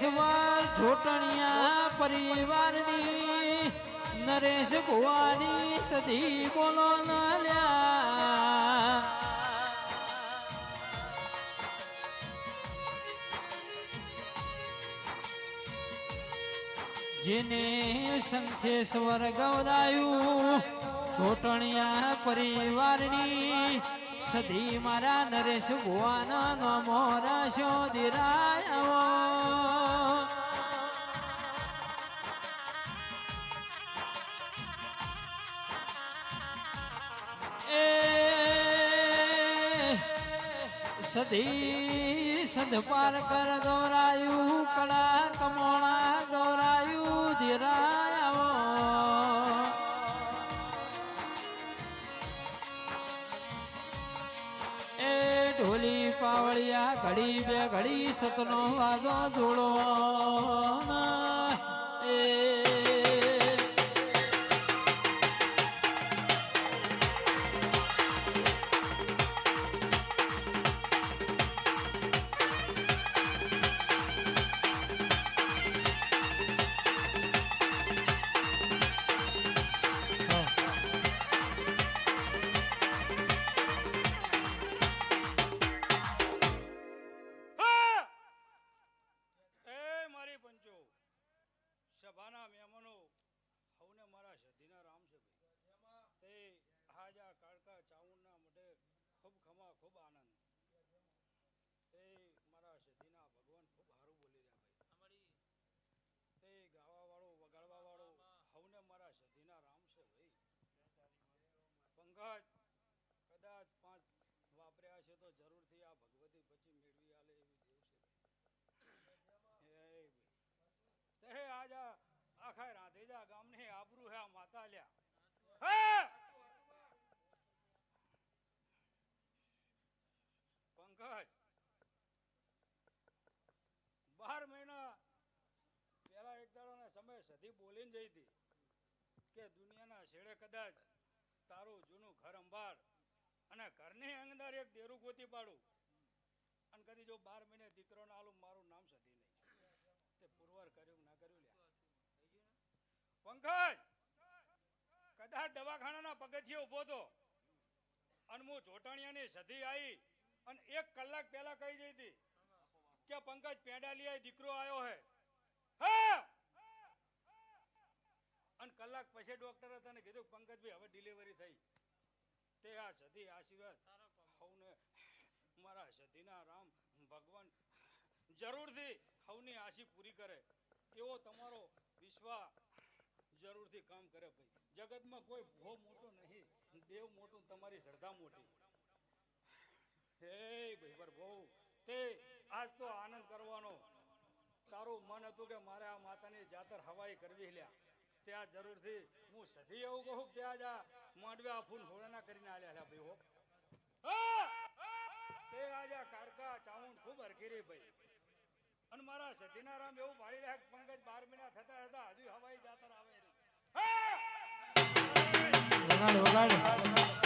નરેશ્વર જોટણિયા પરિવારની નરેશ ભુવાની સધી બોલો ન લ્યા જેને શંખેશ્વર ગૌરાયું જોટણિયા પરિવારની સધી મારા નરેશ ભુવાના નમો રાશો દિરાયો એ સધી સંધપાર કર ગૌરાયું કળા કમોણા ગૌરાયું દિરાયો ઢોલી પાવળિયા ઘડી બે ઘડી સતનો વાગો જોડો એ સભાના મહેમાનો હવને મારા સધીના રામ છે ભાઈ તે હાજા કાળકા ચાઉંડના મઢે ખૂબ ખમા ખૂબ આનંદ તે મારા સધીના ભગવાન ખૂબ સારું બોલી રહ્યા ભાઈ તે ગાવા વાળો વગાડવા વાળો હવને મારા સધીના રામ છે ભાઈ પંકજ કદાચ 5 વાપર્યા છે તો જરૂરથી આ ભગવતી પછી મેળવી આલે એવી દેવ છે તે આજા આખા રાધેજા ગામની આબરૂ હે માતા લ્યા પંકજ 12 મહિના પેલા એક દાડાના સમય સધી બોલીને જઈ હતી કે દુનિયાના છેડે કદાચ તારું જૂનું ઘર અંબાડ અને ઘરની અંદર એક દેરું ગોતી પાડું અને કદી જો 12 મહિને દીકરો ના આલું મારું નામ સધી નહીં પુરવાર કર્યું ના કર્યું લ્યા પંકજ કદાચ દવાખાનાના પગથિયે ઉભો તો અને હું જોટાણિયાની સધી આવી અને 1 કલાક પહેલા કહી જઈ હતી કે પંકજ પેડા લઈ દીકરો આવ્યો હે અને કલાક પછી ડોક્ટરે તને કીધું પંકજભાઈ હવે ડિલિવરી થઈ તે આ સધી આશીર્વાદ હવને મારા સધીના રામ ભગવાન જરૂરથી હવની આશી પૂરી કરે એવો તમારો વિશ્વાસ જરૂરથી કામ કરે ભાઈ જગતમાં કોઈ ભો મોટો નહીં દેવ મોટું તમારી શ્રદ્ધા મોટી હે ભાઈ પર બહુ તે આજ તો આનંદ કરવાનો તારું મન હતું કે મારે આ માતાની જાતર હવાઈ કરવી લ્યા ત્યાં જરૂરથી હું સધી એવું કહું ત્યાં જા માંડવે આ ફૂલ હોળાના કરીને આલ્યા ભાઈ હો તે આજા કાળકા ચાઉંડ ખૂબ હરખી રહી ભાઈ અને મારા સધીના રામ એવું ભાળી રહ્યા પંકજ 12 મહિના થતા હતા હજુ હવાઈ જાતર આવે વગાડ